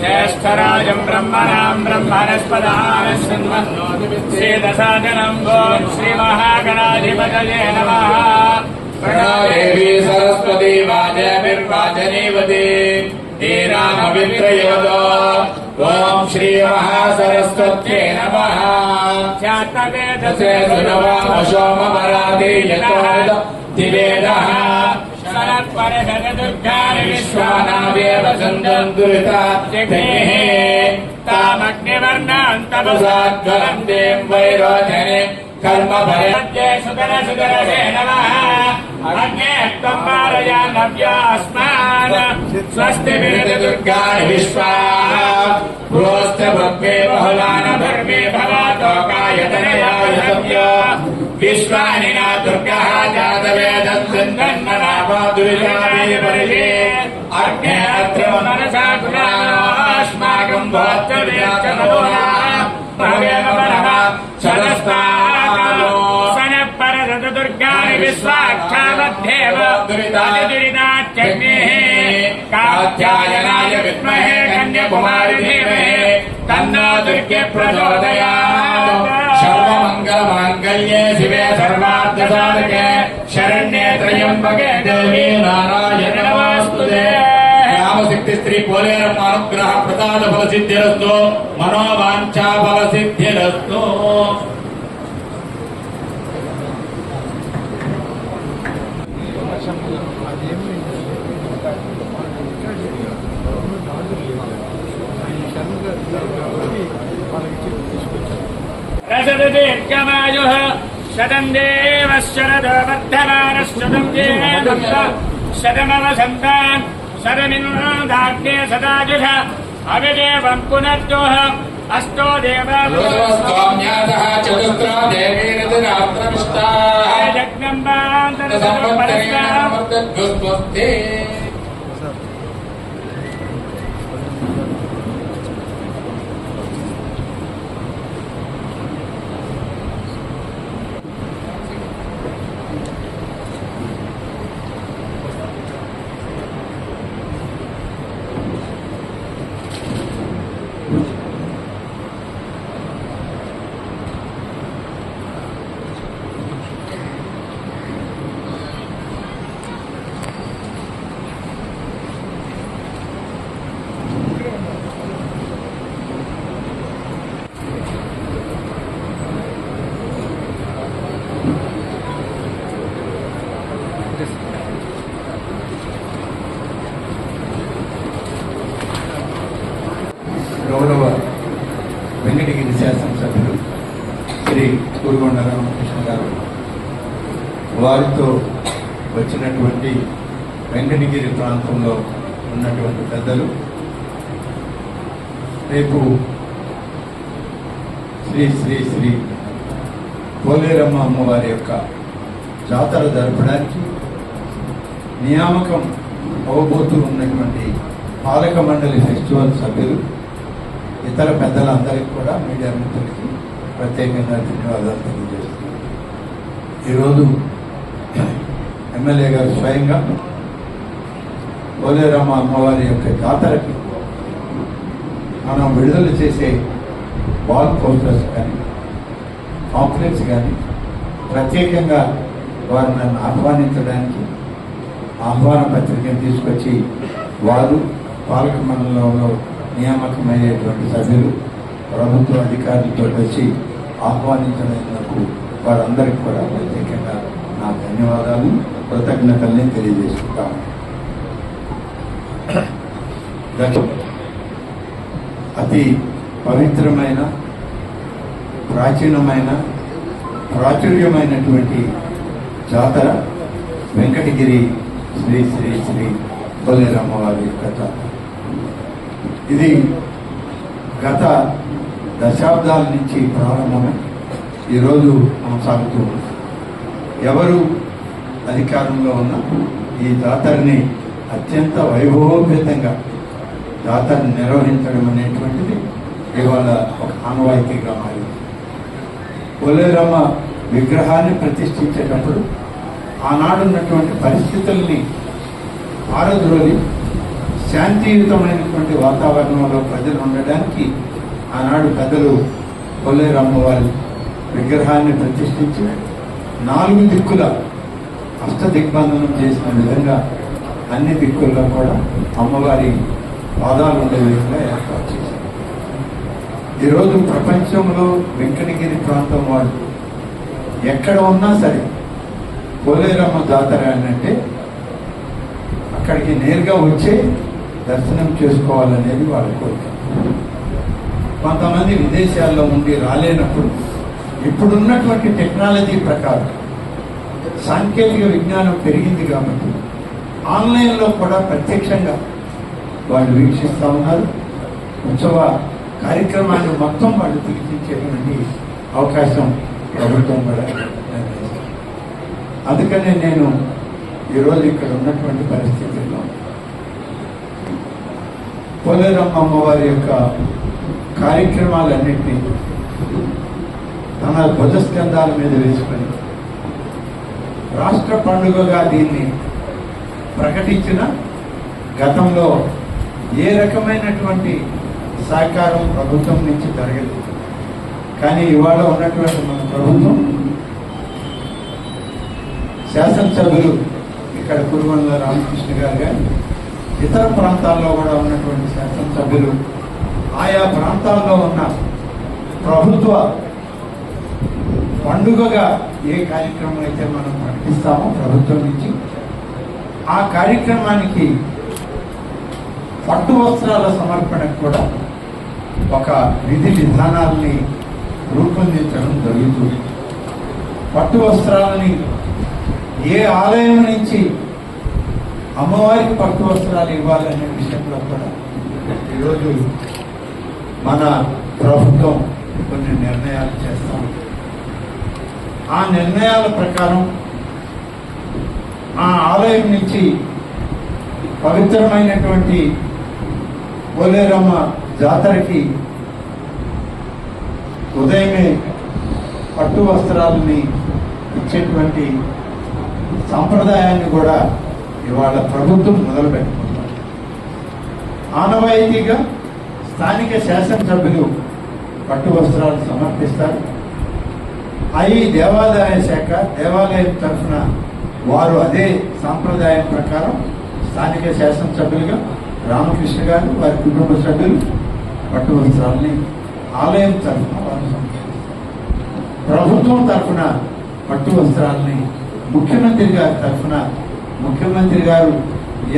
ज्येष्ठराजं ब्रह्मणां ब्रह्मणस्पदानश्रन्मन्नोतिविच्छेदसादनं गों श्रीमहागणाधिपतये नमः। प्रणदेवी सरस्वती वाजभिर्वाजनीवती धीरामवित्रयोदो ओं श्रीमहासरस्वत्यै नमः। ख्यातवेदसे सुनवामशोममराधीयतो दिवेदः शरत्परशतदुर्गानि विश्वानादेव सन्दन्तुरितात्यग्नेः तामग्निवर्णां तपसाज्वलन्तीं वैरोचने कर्मभये सुदरसे नमः। अग्ने त्वं पारयानव्यास्मान् स्वस्ति वेददुर्गानि विश्वा प्रोस्त भग्ने बहुलान भर्मे भवातोकायतनयाय सत्या विश्वानि न दुर्गः जातवेदन्ननामादुर्यावे परिषे अग्ने अत्र मनसा गुणास्माकं भवत्तव्याचनोना भवेम परः सदस्ताकालो सनपरदुर्गानि विश्वाक्षावद्धेव दुरितात्यग्नेः कात्यायनाय विद्महे कन्याकुमारी धीमहि तन्नो दुर्गे प्रचोदयात्। सर्वमङ्गलमाङ्गल्ये शिवे सर्वार्थसाधके शरण्ये त्र्यम्बके देवी नारायणे नमोऽस्तुते। रामशक्ति स्त्री पोलेरम्म अनुग्रह प्रसाद फलसिद्धिरस्तु मनोवाञ्छा फलसिद्धिरस्तु। रसदीर्घमायुः शतं देवः शरदो वर्धमानः शतं शतमवसन्तान् शतमिन्द्राग्ने सदाजुष अविदेवं पुनर्दोः अष्टो देवाः चतुस्रा देवीरतिरात्रमिष्टाः जग्नम्बान्तरसंवत्सरे గౌరవ వెంకటగిరి శాసనసభ్యులు శ్రీ కూరుగొండ రామకృష్ణ గారు వారితో వచ్చినటువంటి వెంకటగిరి ప్రాంతంలో ఉన్నటువంటి పెద్దలు రేపు శ్రీ శ్రీ శ్రీ పోలేరమ్మ అమ్మవారి యొక్క జాతర జరపడానికి నియామకం అవబోతూ ఉన్నటువంటి పాలక మండలి ఫెస్టివల్ సభ్యులు ఇతర పెద్దలందరికీ కూడా మీడియా మిత్రులకి ప్రత్యేకంగా ధన్యవాదాలు తెలియజేస్తున్నాను. ఈరోజు ఎమ్మెల్యే గారు స్వయంగా పోలేరమ్మ అమ్మవారి యొక్క జాతరకి మనం విడుదల చేసే వాల్ పోస్టర్స్ కానీ కాంప్లెక్స్ కానీ ప్రత్యేకంగా వారు నన్ను ఆహ్వానించడానికి ఆహ్వాన పత్రికను తీసుకొచ్చి వారు పాలక మండలంలో నియామకమయ్యేటువంటి సభ్యులు ప్రభుత్వ అధికారులతో వచ్చి ఆహ్వానించినందుకు వారందరికీ కూడా ప్రత్యేకంగా నా ధన్యవాదాలు కృతజ్ఞతల్ని తెలియజేసుకుంటాము. అతి పవిత్రమైన ప్రాచీనమైన ప్రాచుర్యమైనటువంటి జాతర వెంకటగిరి శ్రీ శ్రీ శ్రీ పోలేరమ్మ వారి యొక్క జాతర. ఇది గత దశాబ్దాల నుంచి ప్రారంభమై ఈరోజు కొనసాగుతూ ఉంది. ఎవరు అధికారంలో ఉన్న ఈ జాతరని అత్యంత వైభవోపేతంగా జాతరని నిర్వహించడం అనేటువంటిది ఇవాళ ఒక ఆనవాయితీగా మారింది. పోలేరమ్మ విగ్రహాన్ని ప్రతిష్ఠించేటప్పుడు ఆనాడున్నటువంటి పరిస్థితుల్ని ఆరద్రోలి శాంతియుతమైనటువంటి వాతావరణంలో ప్రజలు ఉండడానికి ఆనాడు పెద్దలు కొల్లేరు అమ్మవారి విగ్రహాన్ని ప్రతిష్ఠించి 4 దిక్కుల అష్టదిగ్బంధనం చేసిన విధంగా అన్ని దిక్కుల్లో కూడా అమ్మవారి పాదాలు ఉండే విధంగా ఏర్పాటు చేశారు. ఈరోజు ప్రపంచంలో వెంకటగిరి ప్రాంతం వాళ్ళు ఎక్కడ ఉన్నా సరే పోలేరమ్మ జాతర అంటే అక్కడికి నేరుగా వచ్చే దర్శనం చేసుకోవాలనేది వాళ్ళ కోరిక. కొంతమంది విదేశాల్లో ఉండి రాలేనప్పుడు ఇప్పుడున్నటువంటి టెక్నాలజీ ప్రకారం సాంకేతిక విజ్ఞానం పెరిగింది కాబట్టి ఆన్లైన్లో కూడా ప్రత్యక్షంగా వాళ్ళు వీక్షిస్తూ ఉన్నారు. ఉత్సవ కార్యక్రమాన్ని మొత్తం వాళ్ళు తిరిగించేటువంటి అవకాశం ప్రభుత్వం కూడా నిర్ణయిస్తారు. అందుకనే నేను ఈరోజు ఇక్కడ ఉన్నటువంటి పరిస్థితుల్లో పోలేరమ్మ అమ్మవారి యొక్క కార్యక్రమాలన్నింటినీ తన భుజస్కంధాల మీద వేసుకొని రాష్ట్ర పండుగగా దీన్ని ప్రకటించిన గతంలో ఏ రకమైనటువంటి సహకారం ప్రభుత్వం నుంచి జరగలేదు. కానీ ఇవాళ ఉన్నటువంటి మన ప్రభుత్వం శాసనసభ్యులు ఇక్కడ కురుమల రామకృష్ణ గారు కానీ ఇతర ప్రాంతాల్లో కూడా ఉన్నటువంటి శాసనసభ్యులు ఆయా ప్రాంతాల్లో ఉన్న ప్రభుత్వ పండుగగా ఏ కార్యక్రమం అయితే మనం ప్రకటిస్తామో ప్రభుత్వం నుంచి ఆ కార్యక్రమానికి పట్టు వస్త్రాల సమర్పణకు కూడా ఒక విధి విధానాలని రూపొందించడం జరుగుతుంది. పట్టు వస్త్రాలని ఏ ఆలయం నుంచి అమ్మవారికి పట్టు వస్త్రాలు ఇవ్వాలనే విషయంలో కూడా ఈరోజు మన ప్రభుత్వం కొన్ని నిర్ణయాలు చేస్తాం. ఆ నిర్ణయాల ప్రకారం ఆ ఆలయం నుంచి పవిత్రమైనటువంటి పోలేరమ్మ జాతరకి ఉదయమే పట్టు వస్త్రాలని ఇచ్చేటువంటి సంప్రదాయాన్ని కూడా ఇవాళ ప్రభుత్వం మొదలుపెట్టుకుంటారు. ఆనవాయితీగా స్థానిక శాసనసభ్యులు పట్టు వస్త్రాలు సమర్పిస్తారు. అవి దేవాదాయ శాఖ దేవాలయం తరఫున వారు అదే సాంప్రదాయం ప్రకారం స్థానిక శాసనసభ్యులుగా రామకృష్ణ గారు వారి కుటుంబ సభ్యులు పట్టు వస్త్రాలని ఆలయం తరఫున వారు సమర్పిస్తారు. ప్రభుత్వం తరఫున పట్టు వస్త్రాలని ముఖ్యమంత్రి గారి తరఫున ముఖ్యమంత్రి గారు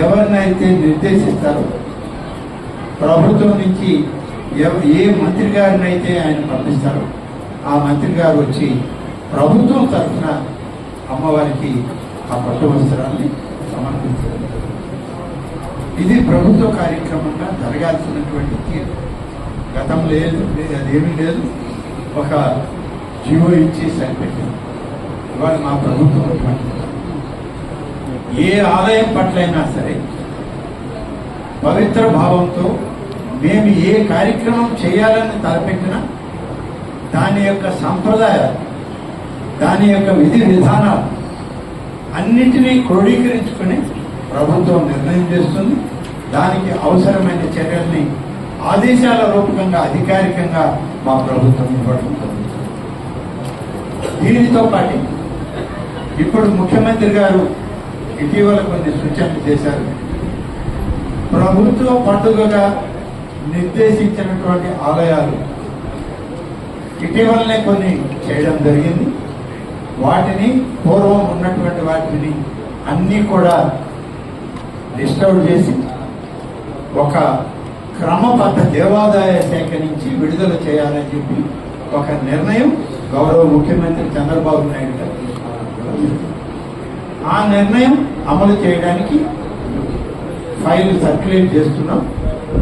ఎవరినైతే నిర్దేశిస్తారో ప్రభుత్వం నుంచి ఏ మంత్రి గారిని అయితే ఆయన పంపిస్తారో ఆ మంత్రి గారు వచ్చి ప్రభుత్వం తరఫున అమ్మవారికి ఆ పట్టు వస్త్రాన్ని సమర్పించడం. ఇది ప్రభుత్వ కార్యక్రమంగా జరగాల్సినటువంటి తీరు. గతం లేదు, అదేమీ లేదు, ఒక జీవో ఇచ్చి సరిపెట్టింది. ఇవాళ మా ప్రభుత్వం ఏ ఆలయం పట్లైనా సరే పవిత్ర భావంతో మేము ఏ కార్యక్రమం చేయాలని తలపెట్టినా దాని యొక్క సంప్రదాయాలు దాని యొక్క విధి విధానాలు అన్నింటినీ క్రోడీకరించుకొని ప్రభుత్వం నిర్ణయం చేస్తుంది. దానికి అవసరమైన చర్యల్ని ఆదేశాల రూపకంగా అధికారికంగా మా ప్రభుత్వం ఇవ్వడం జరుగుతుంది. దీనితో పాటు ఇప్పుడు ముఖ్యమంత్రి గారు ఇటీవల కొన్ని సూచనలు చేశారు. ప్రభుత్వ పండుగగా నిర్దేశించినటువంటి ఆలయాలు ఇటీవలనే కొన్ని చేయడం జరిగింది. వాటిని పూర్వం ఉన్నటువంటి వాటిని అన్నీ కూడా లిస్ట్ అవుట్ చేసి ఒక క్రమబద్ధ దేవాదాయ శాఖ నుంచి విడుదల చేయాలని చెప్పి ఒక నిర్ణయం గౌరవ ముఖ్యమంత్రి చంద్రబాబు నాయుడు గారు తీసుకున్నారు. ఆ నిర్ణయం అమలు చేయడానికి ఫైల్ సర్క్యులేట్ చేస్తున్నాం.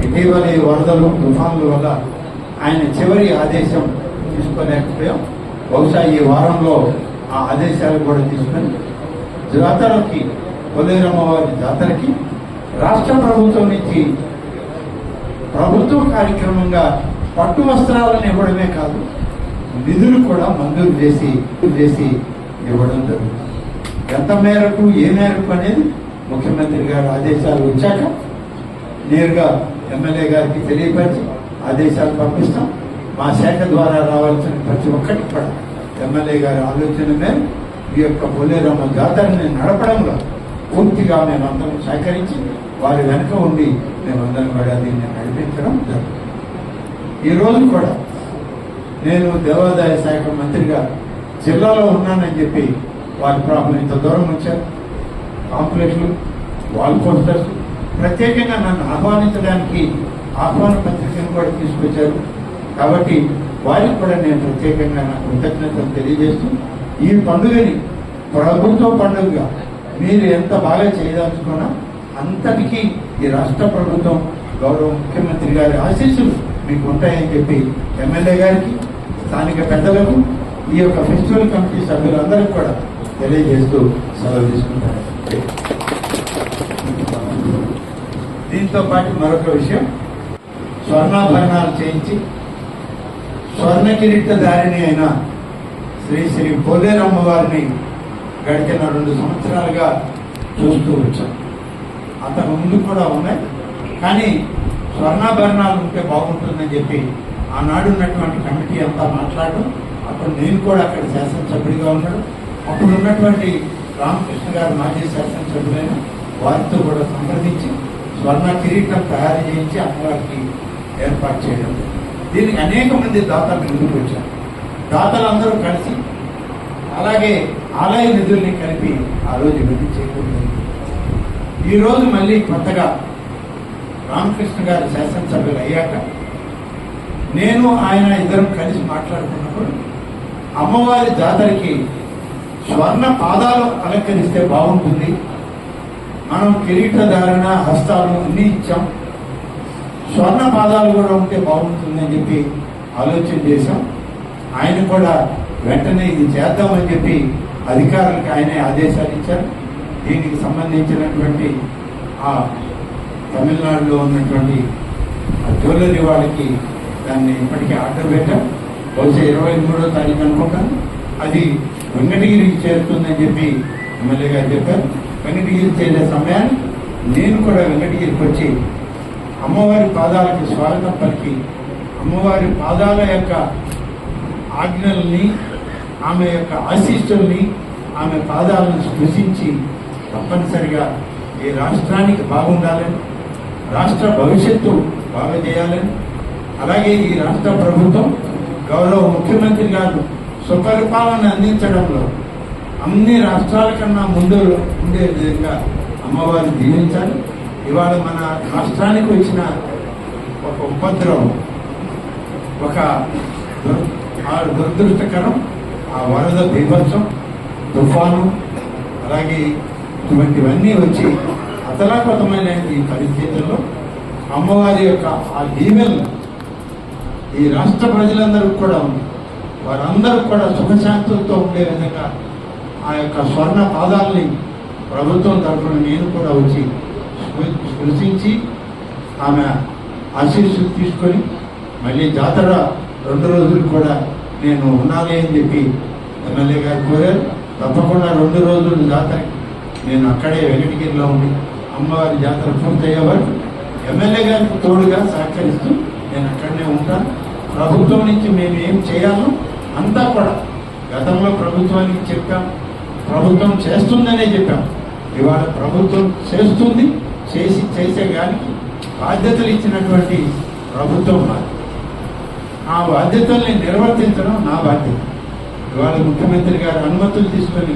ఇటీవల ఈ వరదలు తుఫాన్ల వల్ల ఆయన చివరి ఆదేశం తీసుకోలేకపోయాం. బహుశా ఈ వారంలో ఆ ఆదేశాలు కూడా తీసుకొని జాతరకి పోలేరమ్మవారి జాతరకి రాష్ట్ర ప్రభుత్వం నుంచి ప్రభుత్వ కార్యక్రమంగా పట్టు వస్త్రాలను ఇవ్వడమే కాదు నిధులు కూడా మంజూరు చేసి ఇవ్వడం జరుగుతుంది. ఎంత మేరకు ఏ మేరకు అనేది ముఖ్యమంత్రి గారు ఆదేశాలు వచ్చాక నేరుగా ఎమ్మెల్యే గారికి తెలియపరిచి ఆదేశాలు పంపిస్తాం. మా శాఖ ద్వారా రావాల్సిన ప్రతి ఒక్కటి కూడా ఎమ్మెల్యే గారి ఆలోచన మేరకు ఈ యొక్క పోలేరమ్మ జాతరని నడపడంలో పూర్తిగా మేమందరం సహకరించి వారి వెనుక ఉండి మేమందరం కూడా దీన్ని నడిపించడం జరుగుతుంది. ఈ రోజు కూడా నేను దేవాదాయ శాఖ మంత్రిగా జిల్లాలో ఉన్నానని చెప్పి వారి ప్రాబ్లం ఇంత దూరం వచ్చారు. కాంప్లెక్స్లు, వాల్ పోస్టర్స్, ప్రత్యేకంగా నన్ను ఆహ్వానించడానికి ఆహ్వాన పత్రికను కూడా తీసుకొచ్చారు. కాబట్టి వారికి కూడా నేను ప్రత్యేకంగా నా కృతజ్ఞతలు తెలియజేస్తూ ఈ పండుగని ప్రభుత్వ పండుగగా మీరు ఎంత బాగా చేయదలుచుకున్నా అంతటికీ ఈ రాష్ట్ర ప్రభుత్వం గౌరవ ముఖ్యమంత్రి గారి ఆశీస్సులు మీకు ఉంటాయని చెప్పి ఎమ్మెల్యే గారికి, స్థానిక పెద్దలకు, ఈ యొక్క ఫెస్టివల్ కమిటీ సభ్యులందరికీ కూడా తెలియజేస్తూ సెలవు తీసుకుంటారు. దీంతో పాటు మరొక విషయం, స్వర్ణాభరణాలు చేయించి స్వర్ణ కిరీటధారిణి అయిన శ్రీ శ్రీ పోలేరమ్మ వారిని గడిచిన 2 సంవత్సరాలుగా చూస్తూ వచ్చాం. అంతకు ముందు కూడా ఉన్నాయి, కానీ స్వర్ణాభరణాలు ఉంటే బాగుంటుందని చెప్పి ఆనాడు ఉన్నటువంటి కమిటీ అంతా మాట్లాడడం. అప్పుడు నేను కూడా అక్కడ శాసనసభ్యుడిగా ఉన్నాడు. అప్పుడు ఉన్నటువంటి రామకృష్ణ గారు మాజీ శాసనసభ్యులైన వారితో కూడా సంప్రదించి స్వర్ణ కిరీటం తయారు చేయించి అమ్మవారికి ఏర్పాటు చేయడం. దీనికి అనేక మంది దాతలు ముందుకు వచ్చారు. దాతలందరూ కలిసి అలాగే ఆలయ నిధుల్ని కలిపి ఆ రోజు ఇవన్నీ చేయకూడదు. ఈ రోజు మళ్ళీ కొత్తగా రామకృష్ణ గారు శాసనసభ్యులు అయ్యాక నేను ఆయన ఇద్దరం కలిసి మాట్లాడుకున్నప్పుడు అమ్మవారి జాతరకి స్వర్ణ పాదాలు అలంకరిస్తే బాగుంటుంది, మనం కిరీటధారణ, హస్తాలు అన్నీ ఇచ్చాం, స్వర్ణ పాదాలు కూడా ఉంటే బాగుంటుందని చెప్పి ఆలోచన చేశాం. ఆయన కూడా వెంటనే ఇది చేద్దామని చెప్పి అధికారులకు ఆయనే ఆదేశాలు ఇచ్చారు. దీనికి సంబంధించినటువంటి ఆ తమిళనాడులో ఉన్నటువంటి జ్యువెలరీ వాళ్ళకి దాన్ని ఇప్పటికే ఆర్డర్ పెట్టాం. బహుశా 23వ తారీఖు అనుకుంటాను అది వెంకటగిరికి చేరుతుందని చెప్పి ఎమ్మెల్యే గారు చెప్పారు. వెంకటగిరి చేసే సమయాన్ని నేను కూడా వెంకటగిరికి వచ్చి అమ్మవారి పాదాలకి స్వాగతం పలికి అమ్మవారి పాదాల యొక్క ఆజ్ఞల్ని, ఆమె యొక్క ఆశీస్సుల్ని, ఆమె పాదాలను స్పృశించి తప్పనిసరిగా ఈ రాష్ట్రానికి బాగుండాలని, రాష్ట్ర భవిష్యత్తు బాగా చేయాలని, అలాగే ఈ రాష్ట్ర ప్రభుత్వం గౌరవ ముఖ్యమంత్రి గారు సుపరిపాలన అందించడంలో అన్ని రాష్ట్రాల కన్నా ముందు ఉండే విధంగా అమ్మవారిని దీవించాలి. ఇవాళ మన రాష్ట్రానికి వచ్చిన ఒక ఉపద్రవం, ఒక దురదృష్టకరం, ఆ వరద బీభత్సం, తుఫాను, అలాగే ఇటువంటివన్నీ వచ్చి అతలాకుతమైన ఈ పరిస్థితుల్లో అమ్మవారి యొక్క ఆ దీవెనలు ఈ రాష్ట్ర ప్రజలందరూ కూడా ఉంది. వారందరూ కూడా సుఖశాంతులతో ఉండే విధంగా ఆ యొక్క స్వర్ణ పాదాలని ప్రభుత్వం తరఫున నేను కూడా వచ్చి స్పృశించి ఆమె ఆశీస్సులు తీసుకొని మళ్ళీ జాతర 2 రోజులు కూడా నేను ఉండాలి అని చెప్పి ఎమ్మెల్యే గారు కోరారు. తప్పకుండా 2 రోజులు జాతర నేను అక్కడే వెంకటగిరిలో ఉండి అమ్మవారి జాతర పూర్తయ్యే వరకు ఎమ్మెల్యే గారికి తోడుగా సహకరిస్తూ నేను అక్కడనే ఉంటాను. ప్రభుత్వం నుంచి మేము ఏం చేయాలో అంతా కూడా గతంలో ప్రభుత్వానికి చెప్పాం, ప్రభుత్వం చేస్తుందనే చెప్పాం. ఇవాళ ప్రభుత్వం చేస్తుంది, చేసే కానీ బాధ్యతలు ఇచ్చినటువంటి ప్రభుత్వం మాది. ఆ బాధ్యతల్ని నిర్వర్తించడం నా బాధ్యత. ఇవాళ ముఖ్యమంత్రి గారి అనుమతులు తీసుకొని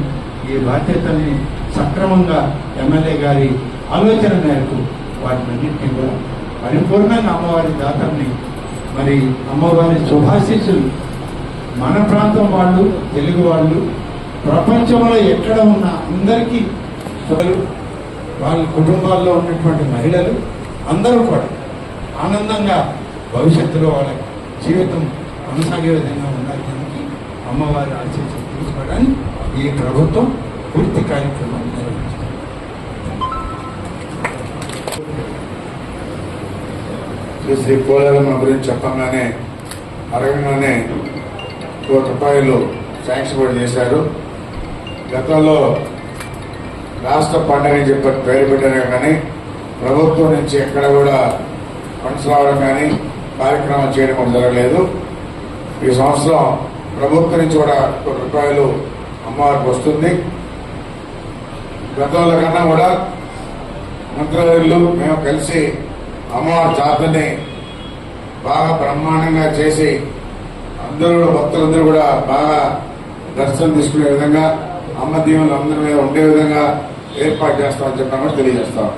ఈ బాధ్యతల్ని సక్రమంగా ఎమ్మెల్యే గారి ఆలోచన మేరకు వాటినన్నింటినీ కూడా పరిపూర్ణంగా అమ్మవారి జాతరని, మరి అమ్మవారి శుభాశీస్సులు మన ప్రాంతం వాళ్ళు, తెలుగు వాళ్ళు, ప్రపంచంలో ఎక్కడ ఉన్న అందరికీ, వాళ్ళ కుటుంబాల్లో ఉన్నటువంటి మహిళలు అందరూ కూడా ఆనందంగా భవిష్యత్తులో వాళ్ళ జీవితం కొనసాగే విధంగా ఉండాలి. అమ్మవారి ఆశీస్సులు తీసుకోవడానికి ఈ ప్రభుత్వం పూర్తి కార్యక్రమం నిర్వహిస్తుంది. శ్రీ పోలేరమ్మ గురించి చెప్పంగానే అడగగానే ₹1 శాంక్షన్ కూడా చేశారు. గతంలో రాష్ట్ర పండుగ అని చెప్పి పేరు పెట్టారు, కానీ ప్రభుత్వం నుంచి ఎక్కడ కూడా ఫండ్స్ రావడం కానీ కార్యక్రమం చేయడం కూడా జరగలేదు. ఈ సంవత్సరం ప్రభుత్వం నుంచి కూడా ₹1 అమ్మవారికి వస్తుంది. గతంలో కన్నా కూడా మంత్రులు మేము కలిసి అమ్మవారి జాతరని బాగా బ్రహ్మాండంగా చేసి అందరూ భక్తులందరూ కూడా బాగా దర్శనం తీసుకునే విధంగా అమ్మ దీవెనలు అందరి మీద ఉండే విధంగా ఏర్పాటు చేస్తామని చెప్పడం కూడా తెలియజేస్తాం.